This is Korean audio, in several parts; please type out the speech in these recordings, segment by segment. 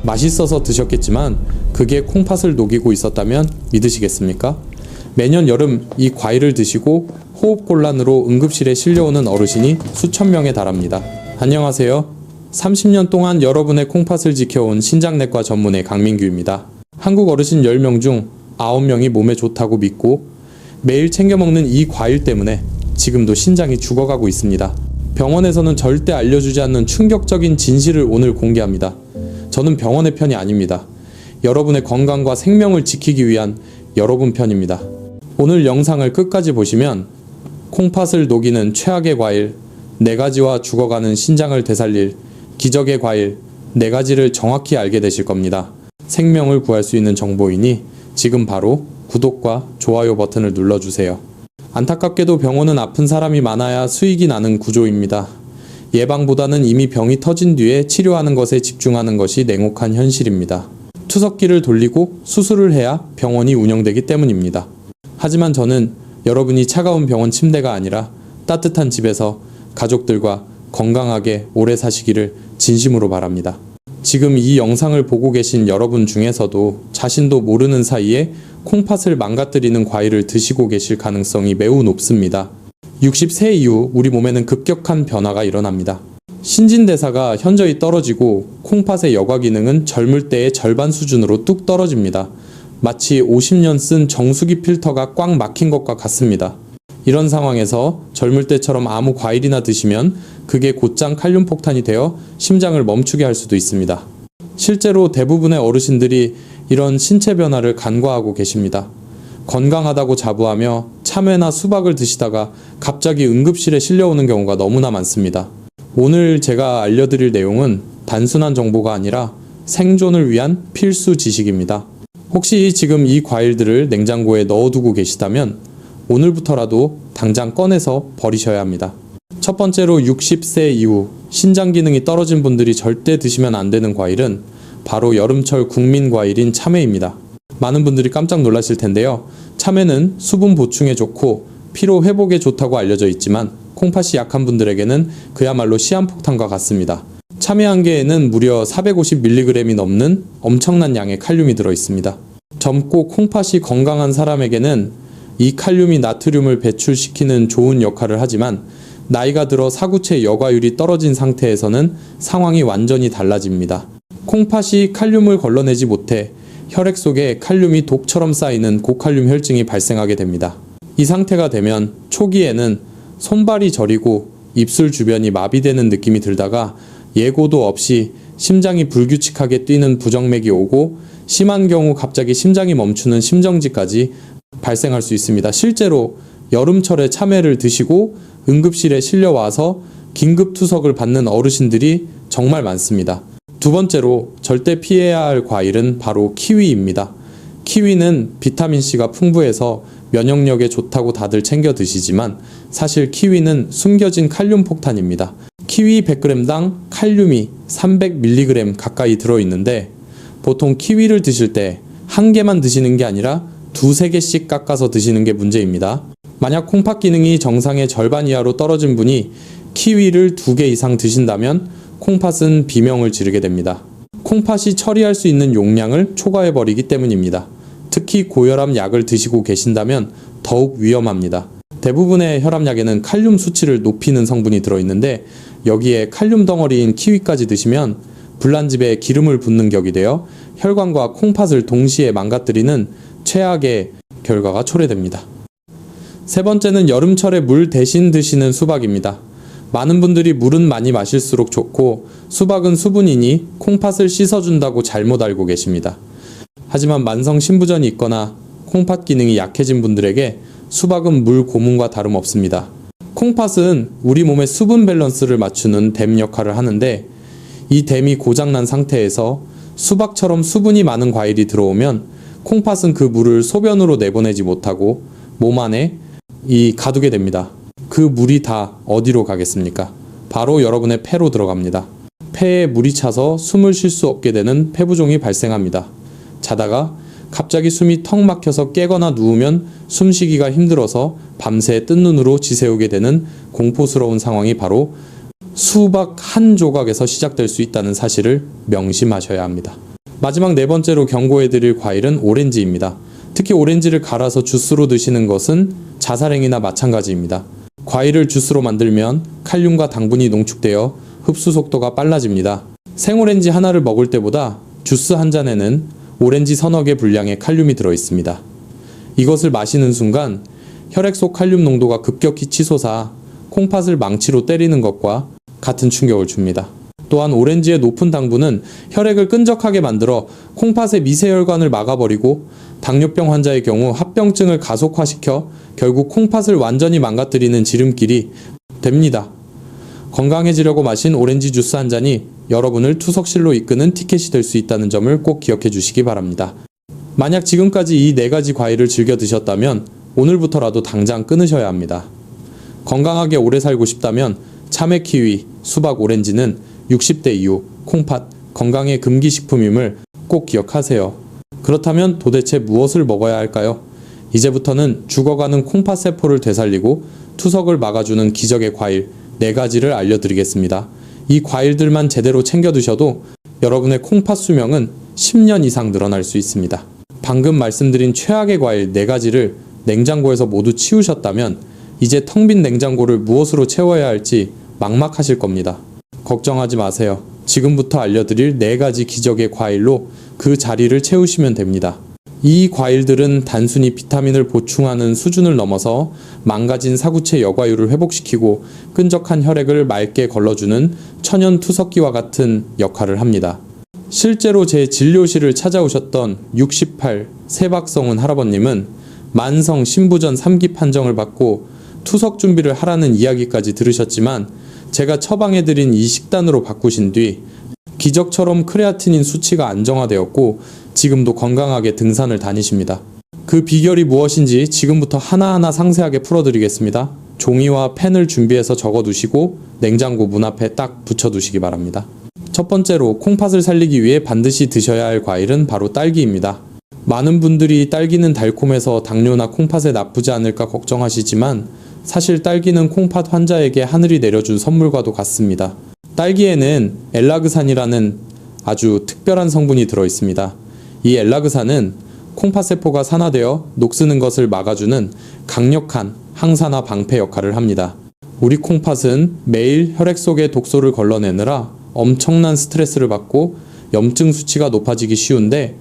맛있어서 드셨겠지만 그게 콩팥을 녹이고 있었다면 믿으시겠습니까? 매년 여름 이 과일을 드시고 호흡곤란으로 응급실에 실려오는 어르신이 수천 명에 달합니다. 안녕하세요. 30년 동안 여러분의 콩팥을 지켜온 신장내과 전문의 강민규입니다. 한국 어르신 10명 중 9명이 몸에 좋다고 믿고 매일 챙겨 먹는 이 과일 때문에 지금도 신장이 죽어가고 있습니다. 병원에서는 절대 알려주지 않는 충격적인 진실을 오늘 공개합니다. 저는 병원의 편이 아닙니다. 여러분의 건강과 생명을 지키기 위한 여러분 편입니다. 오늘 영상을 끝까지 보시면 콩팥을 녹이는 최악의 과일 4가지와 죽어가는 신장을 되살릴 기적의 과일 4가지를 정확히 알게 되실 겁니다. 생명을 구할 수 있는 정보이니 지금 바로 구독과 좋아요 버튼을 눌러주세요. 안타깝게도 병원은 아픈 사람이 많아야 수익이 나는 구조입니다. 예방보다는 이미 병이 터진 뒤에 치료하는 것에 집중하는 것이 냉혹한 현실입니다. 투석기를 돌리고 수술을 해야 병원이 운영되기 때문입니다. 하지만 저는 여러분이 차가운 병원 침대가 아니라 따뜻한 집에서 가족들과 건강하게 오래 사시기를 진심으로 바랍니다. 지금 이 영상을 보고 계신 여러분 중에서도 자신도 모르는 사이에 콩팥을 망가뜨리는 과일을 드시고 계실 가능성이 매우 높습니다. 60세 이후 우리 몸에는 급격한 변화가 일어납니다. 신진대사가 현저히 떨어지고 콩팥의 여과 기능은 젊을 때의 절반 수준으로 뚝 떨어집니다. 마치 50년 쓴 정수기 필터가 꽉 막힌 것과 같습니다. 이런 상황에서 젊을 때처럼 아무 과일이나 드시면 그게 곧장 칼륨 폭탄이 되어 심장을 멈추게 할 수도 있습니다. 실제로 대부분의 어르신들이 이런 신체 변화를 간과하고 계십니다. 건강하다고 자부하며 참외나 수박을 드시다가 갑자기 응급실에 실려오는 경우가 너무나 많습니다. 오늘 제가 알려드릴 내용은 단순한 정보가 아니라 생존을 위한 필수 지식입니다. 혹시 지금 이 과일들을 냉장고에 넣어두고 계시다면 오늘부터라도 당장 꺼내서 버리셔야 합니다. 첫 번째로 60세 이후 신장 기능이 떨어진 분들이 절대 드시면 안 되는 과일은 바로 여름철 국민 과일인 참외입니다. 많은 분들이 깜짝 놀라실 텐데요. 참외는 수분 보충에 좋고 피로 회복에 좋다고 알려져 있지만 콩팥이 약한 분들에게는 그야말로 시한폭탄과 같습니다. 참외 한 개에는 무려 450mg이 넘는 엄청난 양의 칼륨이 들어 있습니다. 젊고 콩팥이 건강한 사람에게는 이 칼륨이 나트륨을 배출시키는 좋은 역할을 하지만 나이가 들어 사구체 여과율이 떨어진 상태에서는 상황이 완전히 달라집니다. 콩팥이 칼륨을 걸러내지 못해 혈액 속에 칼륨이 독처럼 쌓이는 고칼륨 혈증이 발생하게 됩니다. 이 상태가 되면 초기에는 손발이 저리고 입술 주변이 마비되는 느낌이 들다가 예고도 없이 심장이 불규칙하게 뛰는 부정맥이 오고 심한 경우 갑자기 심장이 멈추는 심정지까지 발생할 수 있습니다. 실제로 여름철에 참외를 드시고 응급실에 실려와서 긴급 투석을 받는 어르신들이 정말 많습니다. 두 번째로 절대 피해야 할 과일은 바로 키위입니다. 키위는 비타민C가 풍부해서 면역력에 좋다고 다들 챙겨 드시지만 사실 키위는 숨겨진 칼륨 폭탄입니다. 키위 100g당 칼륨이 300mg 가까이 들어있는데 보통 키위를 드실 때 한 개만 드시는 게 아니라 2-3개씩 깎아서 드시는 게 문제입니다. 만약 콩팥 기능이 정상의 절반 이하로 떨어진 분이 키위를 2개 이상 드신다면 콩팥은 비명을 지르게 됩니다. 콩팥이 처리할 수 있는 용량을 초과해버리기 때문입니다. 특히 고혈압 약을 드시고 계신다면 더욱 위험합니다. 대부분의 혈압약에는 칼륨 수치를 높이는 성분이 들어있는데 여기에 칼륨 덩어리인 키위까지 드시면 불난집에 기름을 붓는 격이 되어 혈관과 콩팥을 동시에 망가뜨리는 최악의 결과가 초래됩니다. 세 번째는 여름철에 물 대신 드시는 수박입니다. 많은 분들이 물은 많이 마실수록 좋고 수박은 수분이니 콩팥을 씻어준다고 잘못 알고 계십니다. 하지만 만성 신부전이 있거나 콩팥 기능이 약해진 분들에게 수박은 물 고문과 다름없습니다. 콩팥은 우리 몸의 수분 밸런스를 맞추는 댐 역할을 하는데 이 댐이 고장난 상태에서 수박처럼 수분이 많은 과일이 들어오면 콩팥은 그 물을 소변으로 내보내지 못하고 몸 안에 가두게 됩니다. 그 물이 다 어디로 가겠습니까? 바로 여러분의 폐로 들어갑니다. 폐에 물이 차서 숨을 쉴 수 없게 되는 폐부종이 발생합니다. 자다가 갑자기 숨이 턱 막혀서 깨거나 누우면 숨쉬기가 힘들어서 밤새 뜬 눈으로 지새우게 되는 공포스러운 상황이 바로 수박 한 조각에서 시작될 수 있다는 사실을 명심하셔야 합니다. 마지막 네 번째로 경고해드릴 과일은 오렌지입니다. 특히 오렌지를 갈아서 주스로 드시는 것은 자살행위나 마찬가지입니다. 과일을 주스로 만들면 칼륨과 당분이 농축되어 흡수 속도가 빨라집니다. 생오렌지 하나를 먹을 때보다 주스 한 잔에는 오렌지 서너 개 분량의 칼륨이 들어있습니다. 이것을 마시는 순간 혈액 속 칼륨 농도가 급격히 치솟아 콩팥을 망치로 때리는 것과 같은 충격을 줍니다. 또한 오렌지의 높은 당분은 혈액을 끈적하게 만들어 콩팥의 미세혈관을 막아버리고 당뇨병 환자의 경우 합병증을 가속화시켜 결국 콩팥을 완전히 망가뜨리는 지름길이 됩니다. 건강해지려고 마신 오렌지 주스 한 잔이 여러분을 투석실로 이끄는 티켓이 될 수 있다는 점을 꼭 기억해 주시기 바랍니다. 만약 지금까지 이 네 가지 과일을 즐겨 드셨다면 오늘부터라도 당장 끊으셔야 합니다. 건강하게 오래 살고 싶다면 참외, 키위, 수박, 오렌지는 60대 이후 콩팥, 건강의 금기식품임을 꼭 기억하세요. 그렇다면 도대체 무엇을 먹어야 할까요? 이제부터는 죽어가는 콩팥 세포를 되살리고 투석을 막아주는 기적의 과일 4가지를 알려드리겠습니다. 이 과일들만 제대로 챙겨 드셔도 여러분의 콩팥 수명은 10년 이상 늘어날 수 있습니다. 방금 말씀드린 최악의 과일 4가지를 냉장고에서 모두 치우셨다면 이제 텅 빈 냉장고를 무엇으로 채워야 할지 막막하실 겁니다. 걱정하지 마세요. 지금부터 알려드릴 4가지 기적의 과일로 그 자리를 채우시면 됩니다. 이 과일들은 단순히 비타민을 보충하는 수준을 넘어서 망가진 사구체 여과율을 회복시키고 끈적한 혈액을 맑게 걸러주는 천연 투석기와 같은 역할을 합니다. 실제로 제 진료실을 찾아오셨던 68 세박성훈 할아버님은 만성 신부전 3기 판정을 받고 투석 준비를 하라는 이야기까지 들으셨지만 제가 처방해드린 이 식단으로 바꾸신 뒤 기적처럼 크레아티닌 수치가 안정화되었고 지금도 건강하게 등산을 다니십니다. 그 비결이 무엇인지 지금부터 하나하나 상세하게 풀어드리겠습니다. 종이와 펜을 준비해서 적어두시고 냉장고 문 앞에 딱 붙여두시기 바랍니다. 첫 번째로 콩팥을 살리기 위해 반드시 드셔야 할 과일은 바로 딸기입니다. 많은 분들이 딸기는 달콤해서 당뇨나 콩팥에 나쁘지 않을까 걱정하시지만 사실 딸기는 콩팥 환자에게 하늘이 내려준 선물과도 같습니다. 딸기에는 엘라그산이라는 아주 특별한 성분이 들어있습니다. 이 엘라그산은 콩팥 세포가 산화되어 녹쓰는 것을 막아주는 강력한 항산화 방패 역할을 합니다. 우리 콩팥은 매일 혈액 속에 독소를 걸러내느라 엄청난 스트레스를 받고 염증 수치가 높아지기 쉬운데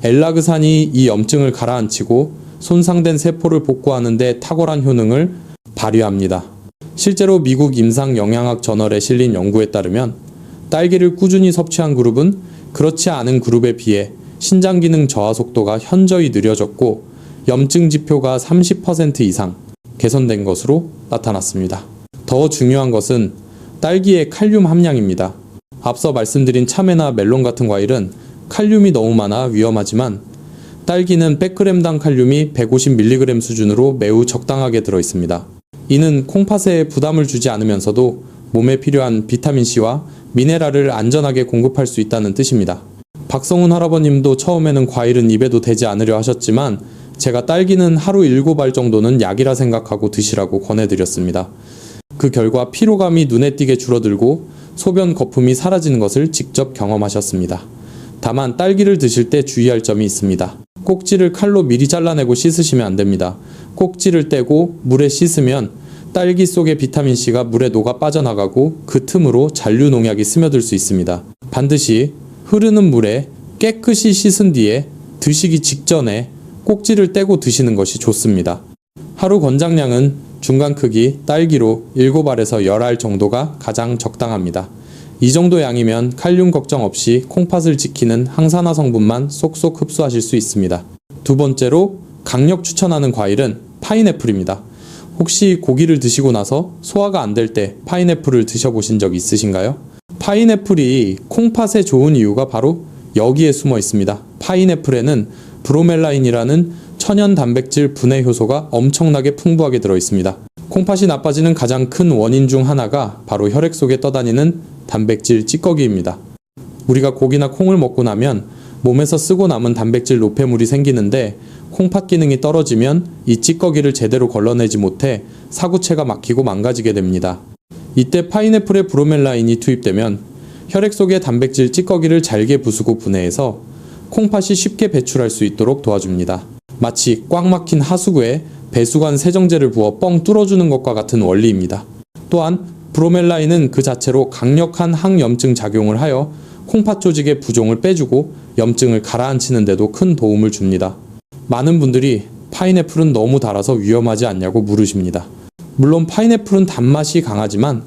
엘라그산이 이 염증을 가라앉히고 손상된 세포를 복구하는 데 탁월한 효능을 발휘합니다. 실제로 미국 임상영양학 저널에 실린 연구에 따르면 딸기를 꾸준히 섭취한 그룹은 그렇지 않은 그룹에 비해 신장 기능 저하 속도가 현저히 느려졌고 염증 지표가 30% 이상 개선된 것으로 나타났습니다. 더 중요한 것은 딸기의 칼륨 함량입니다. 앞서 말씀드린 참외나 멜론 같은 과일은 칼륨이 너무 많아 위험하지만 딸기는 100g당 칼륨이 150mg 수준으로 매우 적당하게 들어있습니다. 이는 콩팥에 부담을 주지 않으면서도 몸에 필요한 비타민C와 미네랄을 안전하게 공급할 수 있다는 뜻입니다. 박성훈 할아버님도 처음에는 과일은 입에도 대지 않으려 하셨지만 제가 딸기는 하루 7알 정도는 약이라 생각하고 드시라고 권해드렸습니다. 그 결과 피로감이 눈에 띄게 줄어들고 소변 거품이 사라지는 것을 직접 경험하셨습니다. 다만 딸기를 드실 때 주의할 점이 있습니다. 꼭지를 칼로 미리 잘라내고 씻으시면 안 됩니다. 꼭지를 떼고 물에 씻으면 딸기 속의 비타민C가 물에 녹아 빠져나가고 그 틈으로 잔류 농약이 스며들 수 있습니다. 반드시 흐르는 물에 깨끗이 씻은 뒤에 드시기 직전에 꼭지를 떼고 드시는 것이 좋습니다. 하루 권장량은 중간 크기 딸기로 7알에서 10알 정도가 가장 적당합니다. 이 정도 양이면 칼륨 걱정 없이 콩팥을 지키는 항산화 성분만 쏙쏙 흡수하실 수 있습니다. 두 번째로 강력 추천하는 과일은 파인애플입니다. 혹시 고기를 드시고 나서 소화가 안 될 때 파인애플을 드셔보신 적 있으신가요? 파인애플이 콩팥에 좋은 이유가 바로 여기에 숨어 있습니다. 파인애플에는 브로멜라인이라는 천연 단백질 분해 효소가 엄청나게 풍부하게 들어있습니다. 콩팥이 나빠지는 가장 큰 원인 중 하나가 바로 혈액 속에 떠다니는 단백질 찌꺼기입니다. 우리가 고기나 콩을 먹고 나면 몸에서 쓰고 남은 단백질 노폐물이 생기는데 콩팥 기능이 떨어지면 이 찌꺼기를 제대로 걸러내지 못해 사구체가 막히고 망가지게 됩니다. 이때 파인애플에 브로멜라인이 투입되면 혈액 속의 단백질 찌꺼기를 잘게 부수고 분해해서 콩팥이 쉽게 배출할 수 있도록 도와줍니다. 마치 꽉 막힌 하수구에 배수관 세정제를 부어 뻥 뚫어주는 것과 같은 원리입니다. 또한 브로멜라인은 그 자체로 강력한 항염증 작용을 하여 콩팥 조직의 부종을 빼주고 염증을 가라앉히는 데도 큰 도움을 줍니다. 많은 분들이 파인애플은 너무 달아서 위험하지 않냐고 물으십니다. 물론 파인애플은 단맛이 강하지만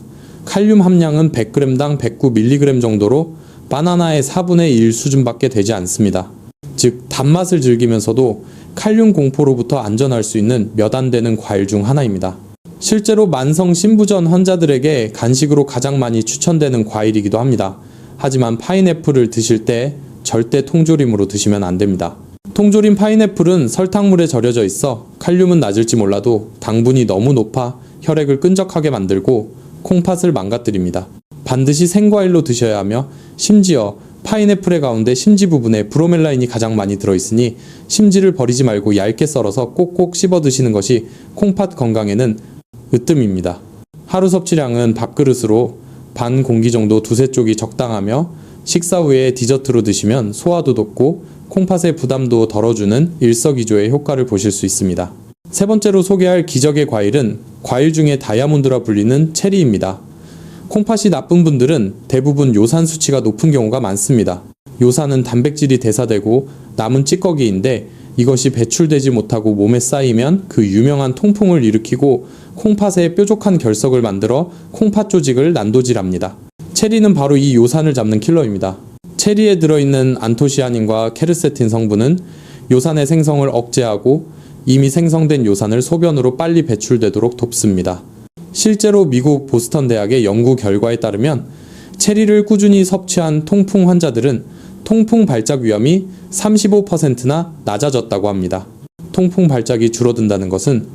칼륨 함량은 100g당 109mg 정도로 바나나의 4분의 1 수준밖에 되지 않습니다. 즉 단맛을 즐기면서도 칼륨 공포로부터 안전할 수 있는 몇 안 되는 과일 중 하나입니다. 실제로 만성 신부전 환자들에게 간식으로 가장 많이 추천되는 과일이기도 합니다. 하지만 파인애플을 드실 때 절대 통조림으로 드시면 안 됩니다. 통조림 파인애플은 설탕물에 절여져 있어 칼륨은 낮을지 몰라도 당분이 너무 높아 혈액을 끈적하게 만들고 콩팥을 망가뜨립니다. 반드시 생과일로 드셔야 하며 심지어 파인애플의 가운데 심지 부분에 브로멜라인이 가장 많이 들어있으니 심지를 버리지 말고 얇게 썰어서 꼭꼭 씹어 드시는 것이 콩팥 건강에는 으뜸입니다. 하루 섭취량은 밥그릇으로 반 공기 정도 두세 쪽이 적당하며 식사 후에 디저트로 드시면 소화도 돕고 콩팥의 부담도 덜어주는 일석이조의 효과를 보실 수 있습니다. 세 번째로 소개할 기적의 과일은 과일 중에 다이아몬드라 불리는 체리입니다. 콩팥이 나쁜 분들은 대부분 요산 수치가 높은 경우가 많습니다. 요산은 단백질이 대사되고 남은 찌꺼기인데 이것이 배출되지 못하고 몸에 쌓이면 그 유명한 통풍을 일으키고 콩팥에 뾰족한 결석을 만들어 콩팥 조직을 난도질합니다. 체리는 바로 이 요산을 잡는 킬러입니다. 체리에 들어있는 안토시아닌과 케르세틴 성분은 요산의 생성을 억제하고 이미 생성된 요산을 소변으로 빨리 배출되도록 돕습니다. 실제로 미국 보스턴 대학의 연구 결과에 따르면 체리를 꾸준히 섭취한 통풍 환자들은 통풍 발작 위험이 35%나 낮아졌다고 합니다. 통풍 발작이 줄어든다는 것은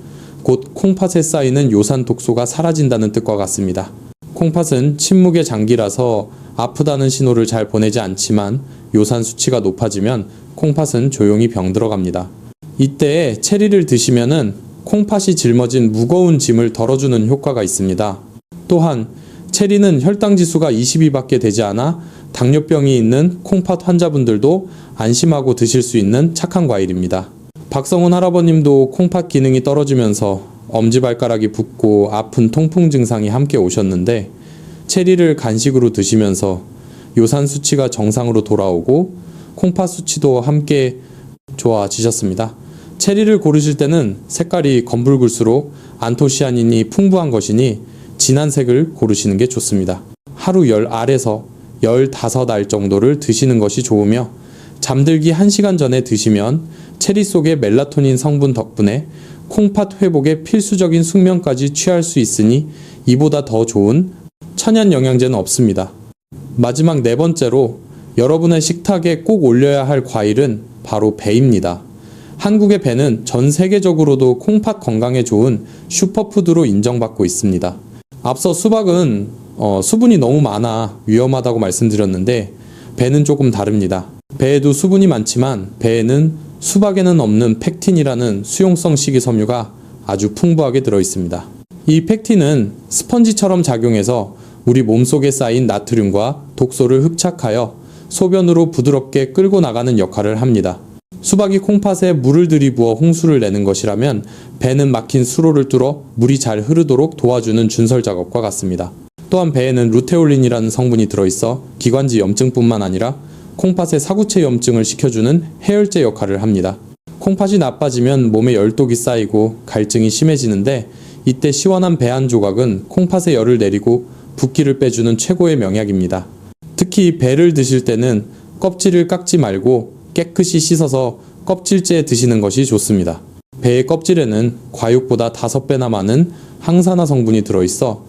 곧 콩팥에 쌓이는 요산 독소가 사라진다는 뜻과 같습니다. 콩팥은 침묵의 장기라서 아프다는 신호를 잘 보내지 않지만 요산 수치가 높아지면 콩팥은 조용히 병들어갑니다. 이때에 체리를 드시면은 콩팥이 짊어진 무거운 짐을 덜어주는 효과가 있습니다. 또한 체리는 혈당 지수가 22밖에 되지 않아 당뇨병이 있는 콩팥 환자분들도 안심하고 드실 수 있는 착한 과일입니다. 박성훈 할아버님도 콩팥 기능이 떨어지면서 엄지발가락이 붓고 아픈 통풍 증상이 함께 오셨는데 체리를 간식으로 드시면서 요산 수치가 정상으로 돌아오고 콩팥 수치도 함께 좋아지셨습니다. 체리를 고르실 때는 색깔이 검붉을수록 안토시아닌이 풍부한 것이니 진한 색을 고르시는 게 좋습니다. 하루 10 알에서 15알 정도를 드시는 것이 좋으며 잠들기 1시간 전에 드시면 체리 속의 멜라토닌 성분 덕분에 콩팥 회복에 필수적인 숙면까지 취할 수 있으니 이보다 더 좋은 천연 영양제는 없습니다. 마지막 네 번째로 여러분의 식탁에 꼭 올려야 할 과일은 바로 배입니다. 한국의 배는 전 세계적으로도 콩팥 건강에 좋은 슈퍼푸드로 인정받고 있습니다. 앞서 수박은 수분이 너무 많아 위험하다고 말씀드렸는데 배는 조금 다릅니다. 배에도 수분이 많지만 배에는 수박에는 없는 펙틴이라는 수용성 식이섬유가 아주 풍부하게 들어있습니다. 이 펙틴은 스펀지처럼 작용해서 우리 몸속에 쌓인 나트륨과 독소를 흡착하여 소변으로 부드럽게 끌고 나가는 역할을 합니다. 수박이 콩팥에 물을 들이부어 홍수를 내는 것이라면 배는 막힌 수로를 뚫어 물이 잘 흐르도록 도와주는 준설 작업과 같습니다. 또한 배에는 루테올린이라는 성분이 들어있어 기관지 염증뿐만 아니라 콩팥의 사구체 염증을 식혀주는 해열제 역할을 합니다. 콩팥이 나빠지면 몸에 열독이 쌓이고 갈증이 심해지는데 이때 시원한 배 한 조각은 콩팥에 열을 내리고 붓기를 빼주는 최고의 명약입니다. 특히 배를 드실 때는 껍질을 깎지 말고 깨끗이 씻어서 껍질째 드시는 것이 좋습니다. 배의 껍질에는 과육보다 5배나 많은 항산화 성분이 들어있어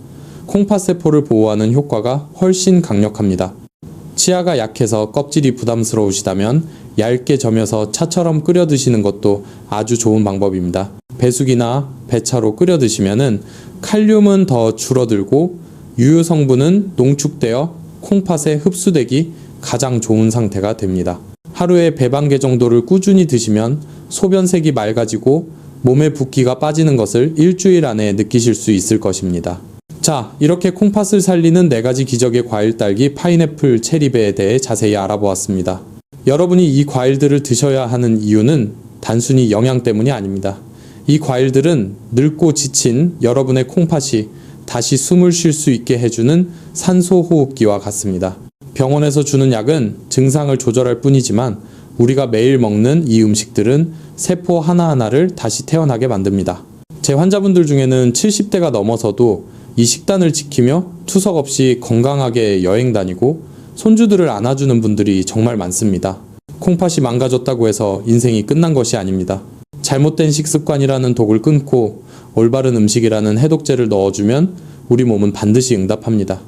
콩팥세포를 보호하는 효과가 훨씬 강력합니다. 치아가 약해서 껍질이 부담스러우시다면 얇게 점여서 차처럼 끓여 드시는 것도 아주 좋은 방법입니다. 배숙이나 배차로 끓여 드시면은 칼륨은 더 줄어들고 유효 성분은 농축되어 콩팥에 흡수되기 가장 좋은 상태가 됩니다. 하루에 배 반 개 정도를 꾸준히 드시면 소변색이 맑아지고 몸에 붓기가 빠지는 것을 일주일 안에 느끼실 수 있을 것입니다. 자, 이렇게 콩팥을 살리는 4가지 기적의 과일 딸기, 파인애플, 체리배에 대해 자세히 알아보았습니다. 여러분이 이 과일들을 드셔야 하는 이유는 단순히 영양 때문이 아닙니다. 이 과일들은 늙고 지친 여러분의 콩팥이 다시 숨을 쉴 수 있게 해주는 산소 호흡기와 같습니다. 병원에서 주는 약은 증상을 조절할 뿐이지만 우리가 매일 먹는 이 음식들은 세포 하나하나를 다시 태어나게 만듭니다. 제 환자분들 중에는 70대가 넘어서도 이 식단을 지키며 투석 없이 건강하게 여행 다니고 손주들을 안아주는 분들이 정말 많습니다. 콩팥이 망가졌다고 해서 인생이 끝난 것이 아닙니다. 잘못된 식습관이라는 독을 끊고 올바른 음식이라는 해독제를 넣어주면 우리 몸은 반드시 응답합니다.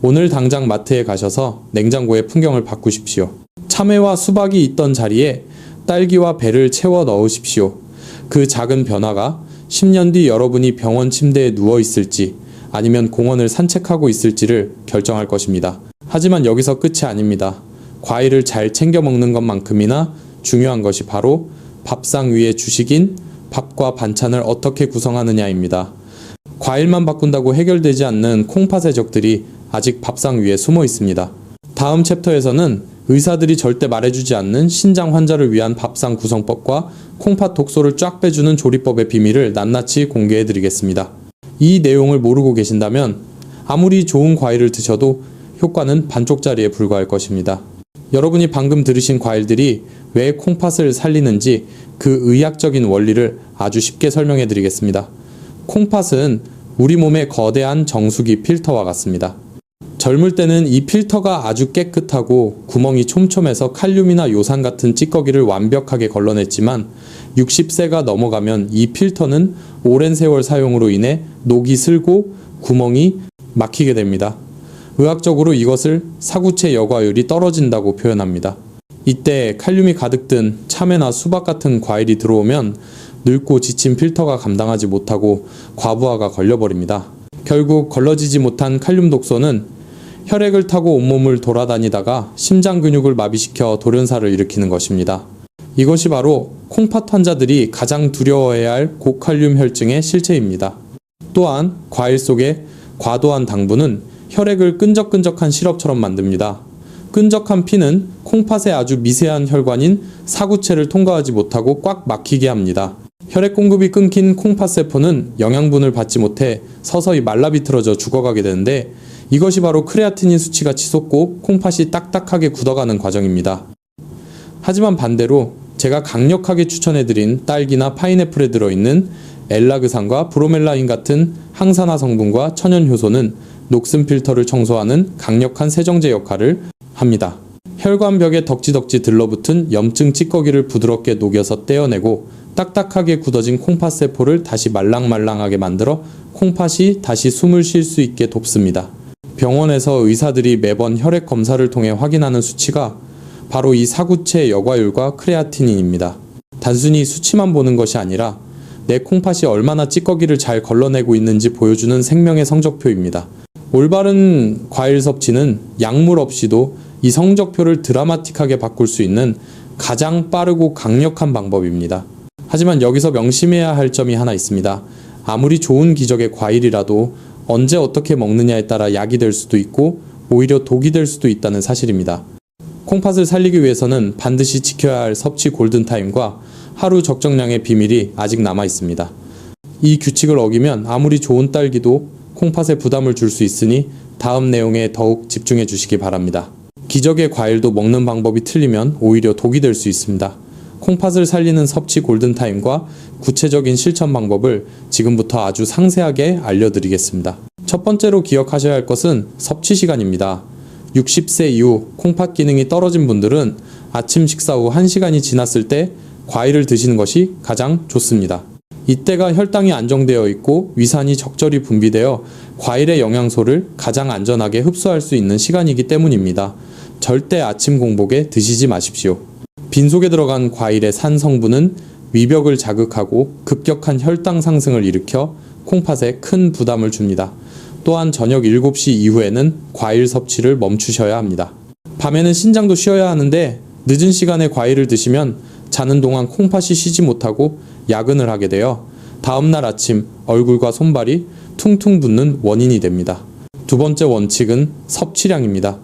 오늘 당장 마트에 가셔서 냉장고의 풍경을 바꾸십시오. 참외와 수박이 있던 자리에 딸기와 배를 채워 넣으십시오. 그 작은 변화가 10년 뒤 여러분이 병원 침대에 누워 있을지 아니면 공원을 산책하고 있을지를 결정할 것입니다. 하지만 여기서 끝이 아닙니다. 과일을 잘 챙겨 먹는 것만큼이나 중요한 것이 바로 밥상 위의 주식인 밥과 반찬을 어떻게 구성하느냐입니다. 과일만 바꾼다고 해결되지 않는 콩팥의 적들이 아직 밥상 위에 숨어 있습니다. 다음 챕터에서는 의사들이 절대 말해주지 않는 신장 환자를 위한 밥상 구성법과 콩팥 독소를 쫙 빼주는 조리법의 비밀을 낱낱이 공개해드리겠습니다. 이 내용을 모르고 계신다면 아무리 좋은 과일을 드셔도 효과는 반쪽짜리에 불과할 것입니다. 여러분이 방금 들으신 과일들이 왜 콩팥을 살리는지 그 의학적인 원리를 아주 쉽게 설명해 드리겠습니다. 콩팥은 우리 몸의 거대한 정수기 필터와 같습니다. 젊을 때는 이 필터가 아주 깨끗하고 구멍이 촘촘해서 칼륨이나 요산 같은 찌꺼기를 완벽하게 걸러냈지만 60세가 넘어가면 이 필터는 오랜 세월 사용으로 인해 녹이 슬고 구멍이 막히게 됩니다. 의학적으로 이것을 사구체 여과율이 떨어진다고 표현합니다. 이때 칼륨이 가득 든 참외나 수박 같은 과일이 들어오면 늙고 지친 필터가 감당하지 못하고 과부하가 걸려버립니다. 결국 걸러지지 못한 칼륨 독소는 혈액을 타고 온몸을 돌아다니다가 심장 근육을 마비시켜 돌연사를 일으키는 것입니다. 이것이 바로 콩팥 환자들이 가장 두려워해야 할 고칼륨 혈증의 실체입니다. 또한 과일 속의 과도한 당분은 혈액을 끈적끈적한 시럽처럼 만듭니다. 끈적한 피는 콩팥의 아주 미세한 혈관인 사구체를 통과하지 못하고 꽉 막히게 합니다. 혈액 공급이 끊긴 콩팥 세포는 영양분을 받지 못해 서서히 말라비틀어져 죽어가게 되는데 이것이 바로 크레아티닌 수치가 치솟고 콩팥이 딱딱하게 굳어가는 과정입니다. 하지만 반대로 제가 강력하게 추천해드린 딸기나 파인애플에 들어있는 엘라그산과 브로멜라인 같은 항산화 성분과 천연 효소는 녹슨 필터를 청소하는 강력한 세정제 역할을 합니다. 혈관벽에 덕지덕지 들러붙은 염증 찌꺼기를 부드럽게 녹여서 떼어내고 딱딱하게 굳어진 콩팥 세포를 다시 말랑말랑하게 만들어 콩팥이 다시 숨을 쉴 수 있게 돕습니다. 병원에서 의사들이 매번 혈액 검사를 통해 확인하는 수치가 바로 이 사구체 여과율과 크레아티닌입니다. 단순히 수치만 보는 것이 아니라 내 콩팥이 얼마나 찌꺼기를 잘 걸러내고 있는지 보여주는 생명의 성적표입니다. 올바른 과일 섭취는 약물 없이도 이 성적표를 드라마틱하게 바꿀 수 있는 가장 빠르고 강력한 방법입니다. 하지만 여기서 명심해야 할 점이 하나 있습니다. 아무리 좋은 기적의 과일이라도 언제 어떻게 먹느냐에 따라 약이 될 수도 있고 오히려 독이 될 수도 있다는 사실입니다. 콩팥을 살리기 위해서는 반드시 지켜야 할 섭취 골든타임과 하루 적정량의 비밀이 아직 남아 있습니다. 이 규칙을 어기면 아무리 좋은 딸기도 콩팥에 부담을 줄 수 있으니 다음 내용에 더욱 집중해 주시기 바랍니다. 기적의 과일도 먹는 방법이 틀리면 오히려 독이 될 수 있습니다. 콩팥을 살리는 섭취 골든타임과 구체적인 실천 방법을 지금부터 아주 상세하게 알려드리겠습니다. 첫 번째로 기억하셔야 할 것은 섭취 시간입니다. 60세 이후 콩팥 기능이 떨어진 분들은 아침 식사 후 1시간이 지났을 때 과일을 드시는 것이 가장 좋습니다. 이때가 혈당이 안정되어 있고 위산이 적절히 분비되어 과일의 영양소를 가장 안전하게 흡수할 수 있는 시간이기 때문입니다. 절대 아침 공복에 드시지 마십시오. 빈속에 들어간 과일의 산 성분은 위벽을 자극하고 급격한 혈당 상승을 일으켜 콩팥에 큰 부담을 줍니다. 또한 저녁 7시 이후에는 과일 섭취를 멈추셔야 합니다. 밤에는 신장도 쉬어야 하는데 늦은 시간에 과일을 드시면 자는 동안 콩팥이 쉬지 못하고 야근을 하게 되어 다음날 아침 얼굴과 손발이 퉁퉁 붓는 원인이 됩니다. 두 번째 원칙은 섭취량입니다.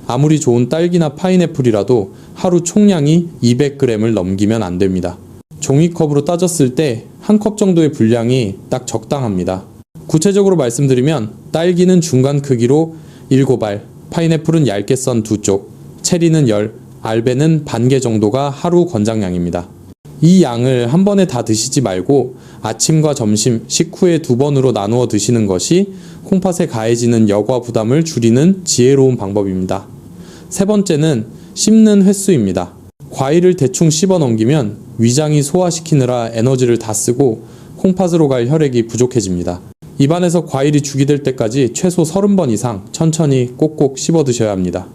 아무리 좋은 딸기나 파인애플이라도 하루 총량이 200g을 넘기면 안 됩니다. 종이컵으로 따졌을 때 한 컵 정도의 분량이 딱 적당합니다. 구체적으로 말씀드리면 딸기는 중간 크기로 7알, 파인애플은 얇게 썬 2쪽, 체리는 10, 알배는 반 개 정도가 하루 권장량입니다. 이 양을 한 번에 다 드시지 말고 아침과 점심, 식후에 2번으로 나누어 드시는 것이 콩팥에 가해지는 여과 부담을 줄이는 지혜로운 방법입니다. 세 번째는 씹는 횟수입니다. 과일을 대충 씹어 넘기면 위장이 소화시키느라 에너지를 다 쓰고 콩팥으로 갈 혈액이 부족해집니다. 입안에서 과일이 죽이 될 때까지 최소 30번 이상 천천히 꼭꼭 씹어 드셔야 합니다.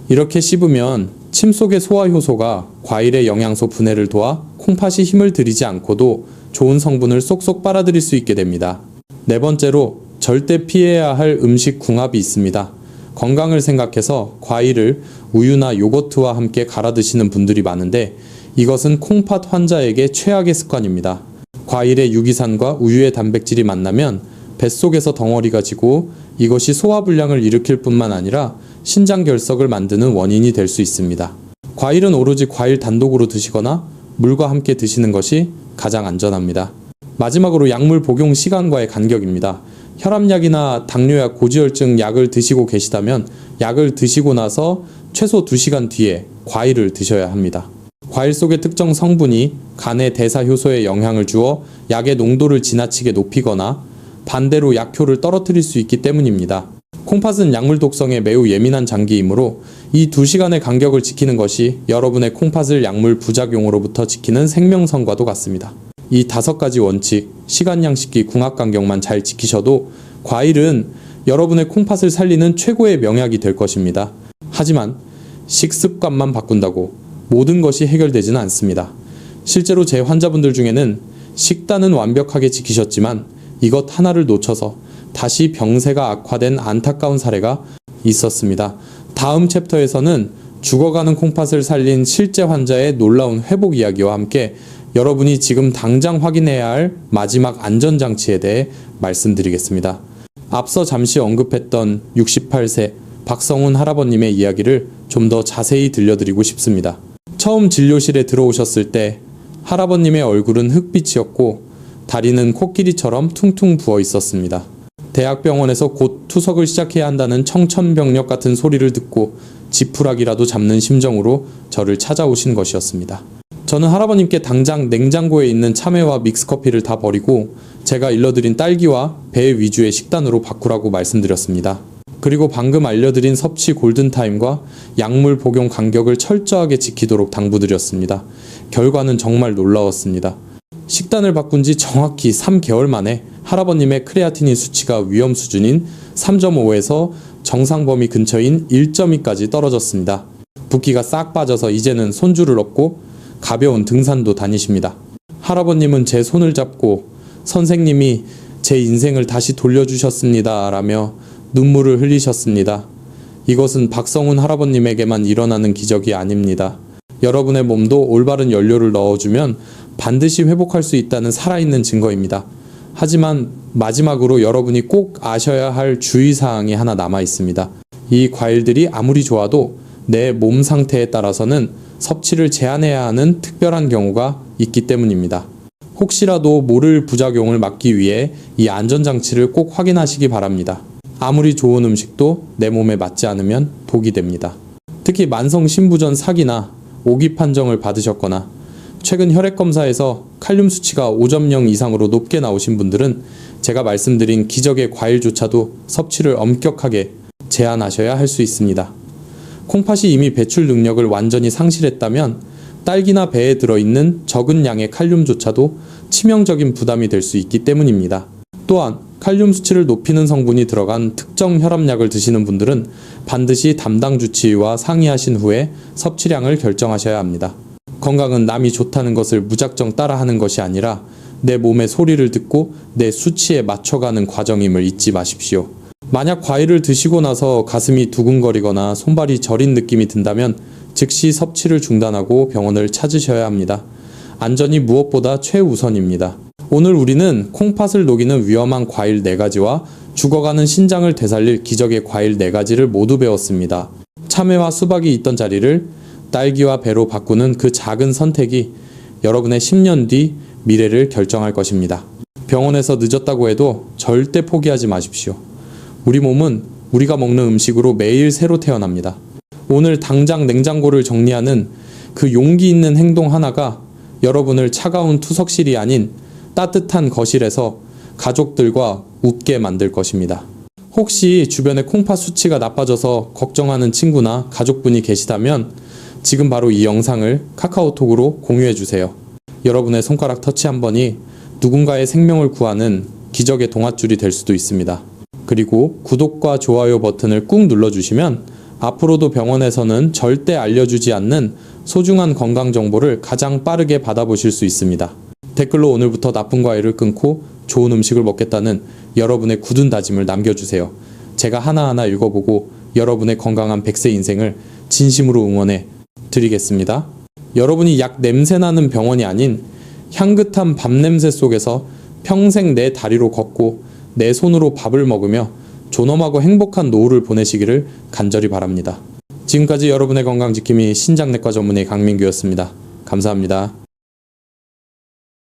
이렇게 씹으면 침 속의 소화 효소가 과일의 영양소 분해를 도와 콩팥이 힘을 들이지 않고도 좋은 성분을 쏙쏙 빨아들일 수 있게 됩니다. 네 번째로 절대 피해야 할 음식 궁합이 있습니다. 건강을 생각해서 과일을 우유나 요거트와 함께 갈아 드시는 분들이 많은데 이것은 콩팥 환자에게 최악의 습관입니다. 과일의 유기산과 우유의 단백질이 만나면 뱃속에서 덩어리가 지고 이것이 소화불량을 일으킬 뿐만 아니라 신장 결석을 만드는 원인이 될 수 있습니다. 과일은 오로지 과일 단독으로 드시거나 물과 함께 드시는 것이 가장 안전합니다. 마지막으로 약물 복용 시간과의 간격입니다. 혈압약이나 당뇨약, 고지혈증 약을 드시고 계시다면 약을 드시고 나서 최소 2시간 뒤에 과일을 드셔야 합니다. 과일 속의 특정 성분이 간의 대사 효소에 영향을 주어 약의 농도를 지나치게 높이거나 반대로 약효를 떨어뜨릴 수 있기 때문입니다. 콩팥은 약물 독성에 매우 예민한 장기이므로 이 2시간의 간격을 지키는 것이 여러분의 콩팥을 약물 부작용으로부터 지키는 생명선과도 같습니다. 이 5가지 원칙, 시간 양식기 궁합 간격만 잘 지키셔도 과일은 여러분의 콩팥을 살리는 최고의 명약이 될 것입니다. 하지만 식습관만 바꾼다고 모든 것이 해결되지는 않습니다. 실제로 제 환자분들 중에는 식단은 완벽하게 지키셨지만 이것 하나를 놓쳐서 다시 병세가 악화된 안타까운 사례가 있었습니다. 다음 챕터에서는 죽어가는 콩팥을 살린 실제 환자의 놀라운 회복 이야기와 함께 여러분이 지금 당장 확인해야 할 마지막 안전장치에 대해 말씀드리겠습니다. 앞서 잠시 언급했던 68세 박성훈 할아버님의 이야기를 좀 더 자세히 들려드리고 싶습니다. 처음 진료실에 들어오셨을 때 할아버님의 얼굴은 흑빛이었고 다리는 코끼리처럼 퉁퉁 부어 있었습니다. 대학병원에서 곧 투석을 시작해야 한다는 청천벽력 같은 소리를 듣고 지푸라기라도 잡는 심정으로 저를 찾아오신 것이었습니다. 저는 할아버님께 당장 냉장고에 있는 참외와 믹스커피를 다 버리고 제가 일러드린 딸기와 배 위주의 식단으로 바꾸라고 말씀드렸습니다. 그리고 방금 알려드린 섭취 골든타임과 약물 복용 간격을 철저하게 지키도록 당부드렸습니다. 결과는 정말 놀라웠습니다. 식단을 바꾼 지 정확히 3개월 만에 할아버님의 크레아티닌 수치가 위험 수준인 3.5에서 정상 범위 근처인 1.2까지 떨어졌습니다. 붓기가 싹 빠져서 이제는 손주를 업고 가벼운 등산도 다니십니다. 할아버님은 제 손을 잡고 선생님이 제 인생을 다시 돌려주셨습니다 라며 눈물을 흘리셨습니다. 이것은 박성훈 할아버님에게만 일어나는 기적이 아닙니다. 여러분의 몸도 올바른 연료를 넣어주면 반드시 회복할 수 있다는 살아있는 증거입니다. 하지만 마지막으로 여러분이 꼭 아셔야 할 주의사항이 하나 남아 있습니다. 이 과일들이 아무리 좋아도 내 몸 상태에 따라서는 섭취를 제한해야 하는 특별한 경우가 있기 때문입니다. 혹시라도 모를 부작용을 막기 위해 이 안전장치를 꼭 확인하시기 바랍니다. 아무리 좋은 음식도 내 몸에 맞지 않으면 독이 됩니다. 특히 만성 신부전 사기나 오기 판정을 받으셨거나 최근 혈액검사에서 칼륨 수치가 5.0 이상으로 높게 나오신 분들은 제가 말씀드린 기적의 과일조차도 섭취를 엄격하게 제한하셔야 할 수 있습니다. 콩팥이 이미 배출 능력을 완전히 상실했다면 딸기나 배에 들어있는 적은 양의 칼륨조차도 치명적인 부담이 될 수 있기 때문입니다. 또한 칼륨 수치를 높이는 성분이 들어간 특정 혈압약을 드시는 분들은 반드시 담당 주치의와 상의하신 후에 섭취량을 결정하셔야 합니다. 건강은 남이 좋다는 것을 무작정 따라하는 것이 아니라 내 몸의 소리를 듣고 내 수치에 맞춰가는 과정임을 잊지 마십시오. 만약 과일을 드시고 나서 가슴이 두근거리거나 손발이 저린 느낌이 든다면 즉시 섭취를 중단하고 병원을 찾으셔야 합니다. 안전이 무엇보다 최우선입니다. 오늘 우리는 콩팥을 녹이는 위험한 과일 4가지와 죽어가는 신장을 되살릴 기적의 과일 4가지를 모두 배웠습니다. 참외와 수박이 있던 자리를 딸기와 배로 바꾸는 그 작은 선택이 여러분의 10년 뒤 미래를 결정할 것입니다. 병원에서 늦었다고 해도 절대 포기하지 마십시오. 우리 몸은 우리가 먹는 음식으로 매일 새로 태어납니다. 오늘 당장 냉장고를 정리하는 그 용기 있는 행동 하나가 여러분을 차가운 투석실이 아닌 따뜻한 거실에서 가족들과 웃게 만들 것입니다. 혹시 주변에 콩팥 수치가 나빠져서 걱정하는 친구나 가족분이 계시다면 지금 바로 이 영상을 카카오톡으로 공유해 주세요. 여러분의 손가락 터치 한 번이 누군가의 생명을 구하는 기적의 동아줄이 될 수도 있습니다. 그리고 구독과 좋아요 버튼을 꾹 눌러주시면 앞으로도 병원에서는 절대 알려주지 않는 소중한 건강 정보를 가장 빠르게 받아보실 수 있습니다. 댓글로 오늘부터 나쁜 과일을 끊고 좋은 음식을 먹겠다는 여러분의 굳은 다짐을 남겨주세요. 제가 하나하나 읽어보고 여러분의 건강한 100세 인생을 진심으로 응원해 드리겠습니다. 여러분이 약 냄새나는 병원이 아닌 향긋한 밥 냄새 속에서 평생 내 다리로 걷고 내 손으로 밥을 먹으며 존엄하고 행복한 노후를 보내시기를 간절히 바랍니다. 지금까지 여러분의 건강 지킴이 신장내과 전문의 강민규였습니다. 감사합니다.